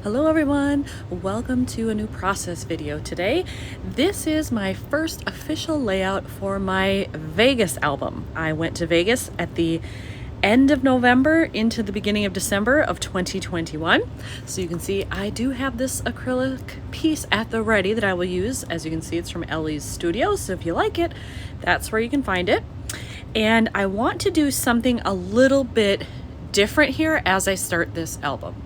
Hello everyone, welcome to a new process video today. This is my first official layout for my Vegas album. I went to Vegas at the end of November into the beginning of December of 2021. So you can see I do have this acrylic piece at the ready that I will use. As you can see, it's from Ellie's Studio, so if you like it, that's where you can find it. And I want to do something a little bit different here as I start this album.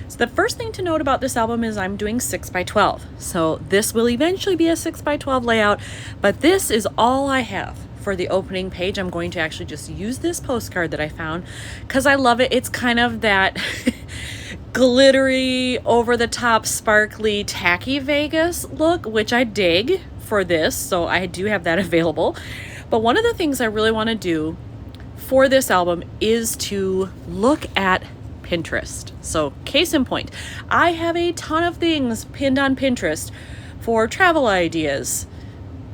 So the first thing to note about this album is I'm doing 6x12. So this will eventually be a 6x12 layout, but this is all I have for the opening page. I'm going to actually just use this postcard that I found because I love it. It's kind of that glittery, over the top, sparkly, tacky Vegas look, which I dig for this. So I do have that available. But one of the things I really want to do for this album is to look at Pinterest. So case in point, I have a ton of things pinned on Pinterest for travel ideas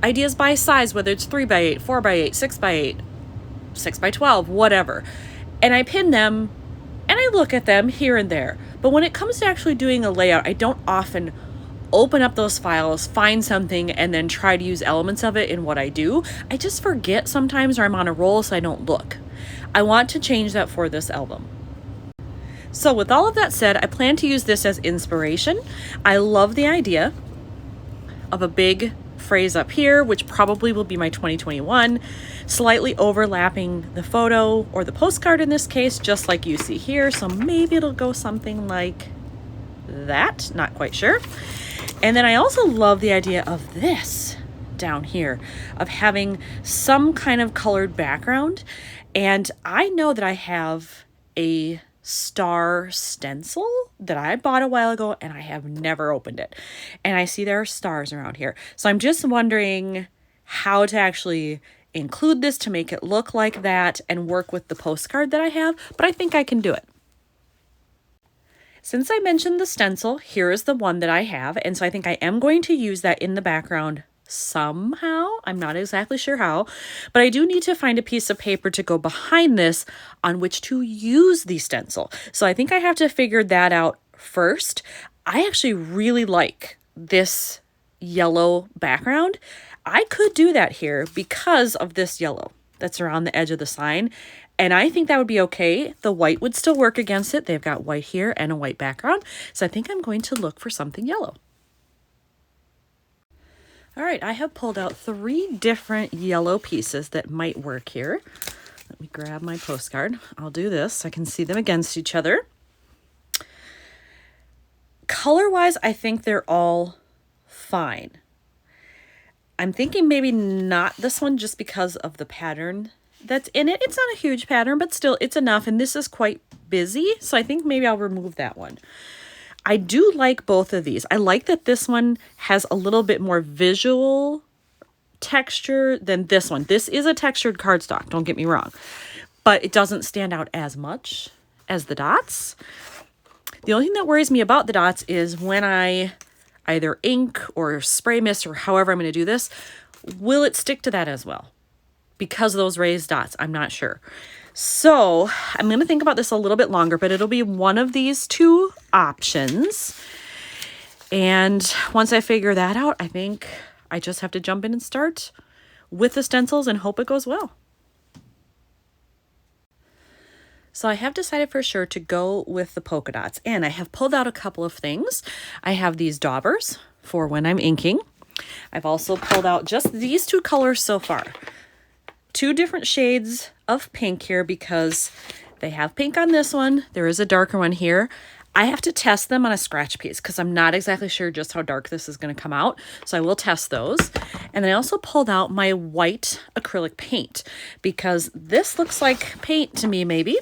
by size, whether it's 3x8, 4x8, 6x8, 6x12, whatever. And I pin them and I look at them here and there. But when it comes to actually doing a layout, I don't often open up those files, find something, and then try to use elements of it in what I do. I just forget sometimes, or I'm on a roll, so I don't look. I want to change that for this album. So with all of that said, I plan to use this as inspiration. I love the idea of a big phrase up here, which probably will be my 2021, slightly overlapping the photo or the postcard in this case, just like you see here. So maybe it'll go something like that, not quite sure. And then I also love the idea of this down here, of having some kind of colored background. And I know that I have a star stencil that I bought a while ago and I have never opened it. And I see there are stars around here. So I'm just wondering how to actually include this to make it look like that and work with the postcard that I have, but I think I can do it. Since I mentioned the stencil, here is the one that I have. And so I think I am going to use that in the background somehow. I'm not exactly sure how, but I do need to find a piece of paper to go behind this on which to use the stencil. So I think I have to figure that out first. I actually really like this yellow background. I could do that here because of this yellow that's around the edge of the sign. And I think that would be okay. The white would still work against it. They've got white here and a white background. So I think I'm going to look for something yellow. All right, I have pulled out 3 different yellow pieces that might work here. Let me grab my postcard. I'll do this so I can see them against each other. Color-wise, I think they're all fine. I'm thinking maybe not this one just because of the pattern that's in it. It's not a huge pattern, but still it's enough. And this is quite busy, so I think maybe I'll remove that one. I do like both of these. I like that this one has a little bit more visual texture than this one. This is a textured cardstock, don't get me wrong, but it doesn't stand out as much as the dots. The only thing that worries me about the dots is when I either ink or spray mist or however I'm going to do this, will it stick to that as well? Because of those raised dots, I'm not sure. So I'm going to think about this a little bit longer, but it'll be one of these 2 options. And once I figure that out, I think I just have to jump in and start with the stencils and hope it goes well. So I have decided for sure to go with the polka dots, and I have pulled out a couple of things. I have these daubers for when I'm inking. I've also pulled out just these 2 colors so far. 2 different shades of pink here because they have pink on this one. There is a darker one here. I have to test them on a scratch piece because I'm not exactly sure just how dark this is going to come out. So I will test those. And then I also pulled out my white acrylic paint because this looks like paint to me maybe.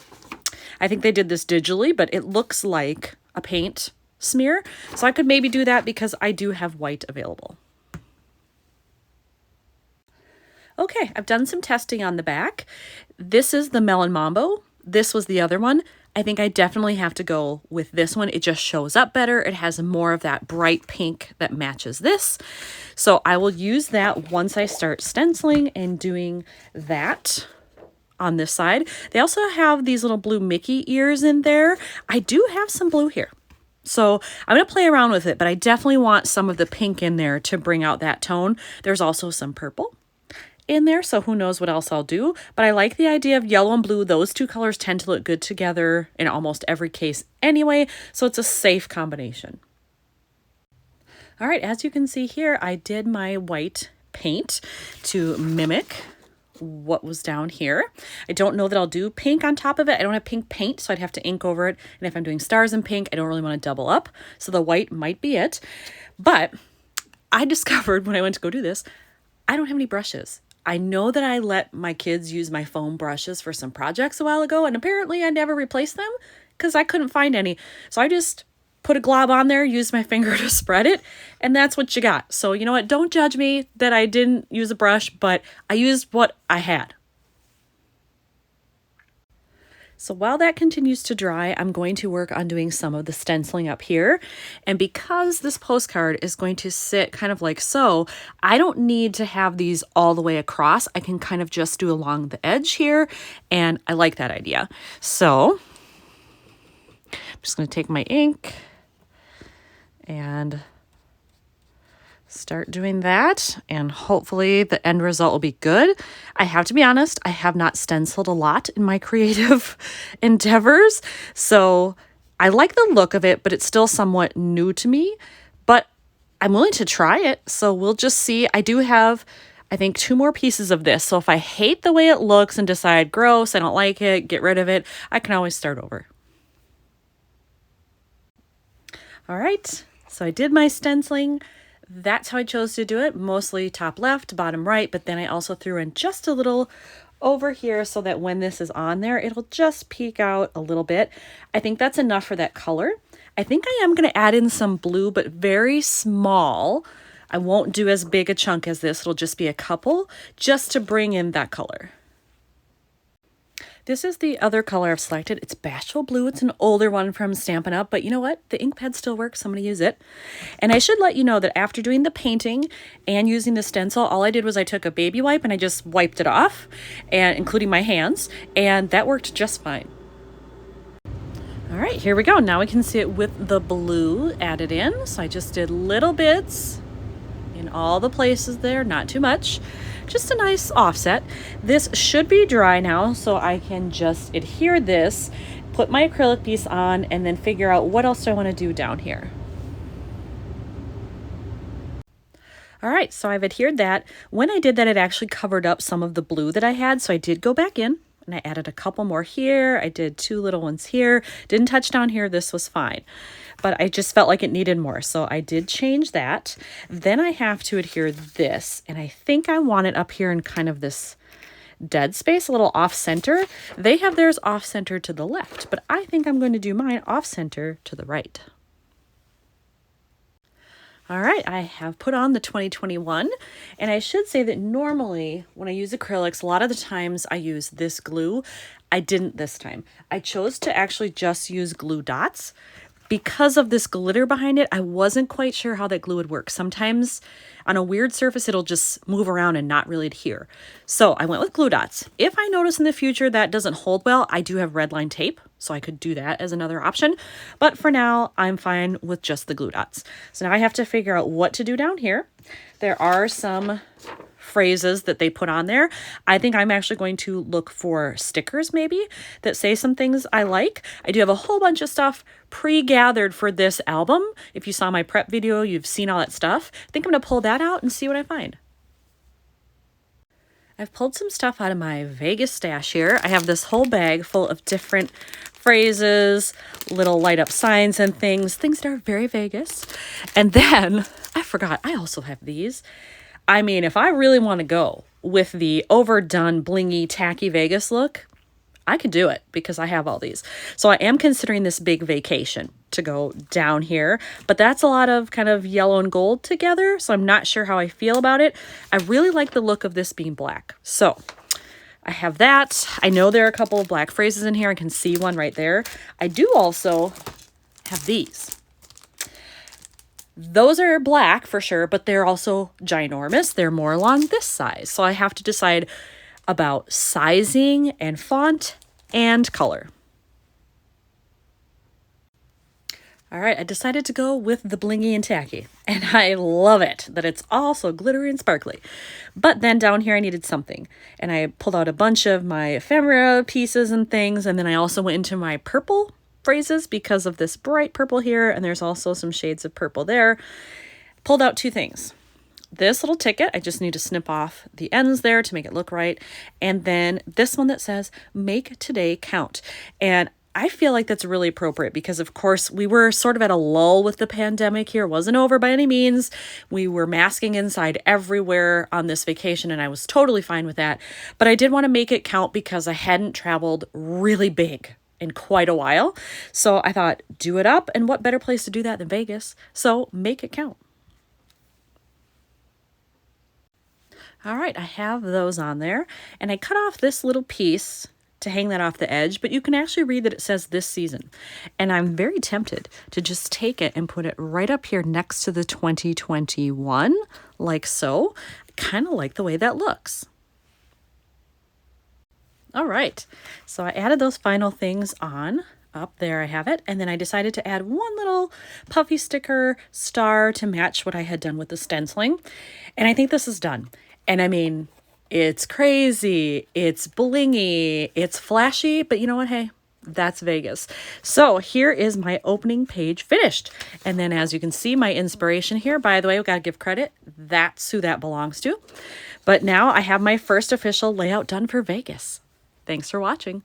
I think they did this digitally, but it looks like a paint smear. So I could maybe do that because I do have white available. Okay, I've done some testing on the back. This is the Melon Mambo. This was the other one. I think I definitely have to go with this one. It just shows up better. It has more of that bright pink that matches this. So I will use that once I start stenciling and doing that on this side. They also have these little blue Mickey ears in there. I do have some blue here. So I'm going to play around with it, but I definitely want some of the pink in there to bring out that tone. There's also some purple in there, so who knows what else I'll do. But I like the idea of yellow and blue. Those two colors tend to look good together in almost every case anyway, so it's a safe combination. All right, as you can see here, I did my white paint to mimic what was down here. I don't know that I'll do pink on top of it. I don't have pink paint, so I'd have to ink over it. And if I'm doing stars in pink, I don't really want to double up. So the white might be it. But I discovered when I went to go do this, I don't have any brushes. I know that I let my kids use my foam brushes for some projects a while ago, and apparently I never replaced them because I couldn't find any. So I just put a glob on there, used my finger to spread it, and that's what you got. So you know what? Don't judge me that I didn't use a brush, but I used what I had. So while that continues to dry, I'm going to work on doing some of the stenciling up here. And because this postcard is going to sit kind of like so, I don't need to have these all the way across. I can kind of just do along the edge here, and I like that idea. So I'm just going to take my ink and start doing that, and hopefully the end result will be good. I have to be honest, I have not stenciled a lot in my creative endeavors, so I like the look of it, but it's still somewhat new to me, but I'm willing to try it, so we'll just see. I do have, I think, 2 more pieces of this, so if I hate the way it looks and decide gross, I don't like it, get rid of it, I can always start over. All right. So I did my stenciling. That's how I chose to do it, mostly top left, bottom right, but then I also threw in just a little over here so that when this is on there, it'll just peek out a little bit. I think that's enough for that color. I think I am going to add in some blue, but very small. I won't do as big a chunk as this. It'll just be a couple just to bring in that color. This is the other color I've selected. It's Bashful Blue. It's an older one from Stampin' Up, but you know what? The ink pad still works, so I'm going to use it. And I should let you know that after doing the painting and using the stencil, all I did was I took a baby wipe and I just wiped it off, and including my hands, and that worked just fine. All right, here we go. Now we can see it with the blue added in. So I just did little bits in all the places there, not too much. Just a nice offset. This should be dry now, so I can just adhere this, put my acrylic piece on, and then figure out what else do I want to do down here. All right, so I've adhered that. When I did that, it actually covered up some of the blue that I had, so I did go back in and I added a couple more here. I did 2 little ones here. Didn't touch down here. This was fine. But I just felt like it needed more, so I did change that. Then I have to adhere this, and I think I want it up here in kind of this dead space, a little off-center. They have theirs off-center to the left, but I think I'm going to do mine off-center to the right. All right, I have put on the 2021, and I should say that normally when I use acrylics, a lot of the times I use this glue. I didn't this time. I chose to actually just use glue dots. Because of this glitter behind it, I wasn't quite sure how that glue would work. Sometimes on a weird surface, it'll just move around and not really adhere. So I went with glue dots. If I notice in the future that doesn't hold well, I do have red line tape, so I could do that as another option. But for now, I'm fine with just the glue dots. So now I have to figure out what to do down here. There are some phrases that they put on there. I think I'm actually going to look for stickers maybe that say some things I like. I do have a whole bunch of stuff pre-gathered for this album. If you saw my prep video, you've seen all that stuff. I think I'm going to pull that out and see what I find. I've pulled some stuff out of my Vegas stash here. I have this whole bag full of different phrases, little light up signs and things that are very Vegas. And then I forgot, I also have these. I mean, if I really want to go with the overdone, blingy, tacky Vegas look, I could do it because I have all these. So I am considering this big vacation to go down here, but that's a lot of kind of yellow and gold together, so I'm not sure how I feel about it. I really like the look of this being black. So I have that. I know there are a couple of black phrases in here. I can see one right there. I do also have these. Those are black for sure, but they're also ginormous. They're more along this size. So I have to decide about sizing and font and color. All right, I decided to go with the blingy and tacky, and I love it that it's all so glittery and sparkly. But then down here I needed something, and I pulled out a bunch of my ephemera pieces and things, and then I also went into my purple phrases because of this bright purple here, and there's also some shades of purple there. Pulled out two things. This little ticket, I just need to snip off the ends there to make it look right. And then this one that says, make today count. And I feel like that's really appropriate because, of course, we were sort of at a lull with the pandemic here. It wasn't over by any means. We were masking inside everywhere on this vacation, and I was totally fine with that. But I did want to make it count because I hadn't traveled really big in quite a while. So I thought, do it up, and what better place to do that than Vegas? So make it count. All right, I have those on there, and I cut off this little piece to hang that off the edge, but you can actually read that it says this season. And I'm very tempted to just take it and put it right up here next to the 2021, like so. I kind of like the way that looks. All right, so I added those final things on. Up there I have it, and then I decided to add one little puffy sticker star to match what I had done with the stenciling. And I think this is done. And I mean, it's crazy, it's blingy, it's flashy, but you know what? Hey, that's Vegas. So here is my opening page finished. And then as you can see, my inspiration here, by the way, we got to give credit. That's who that belongs to. But now I have my first official layout done for Vegas. Thanks for watching.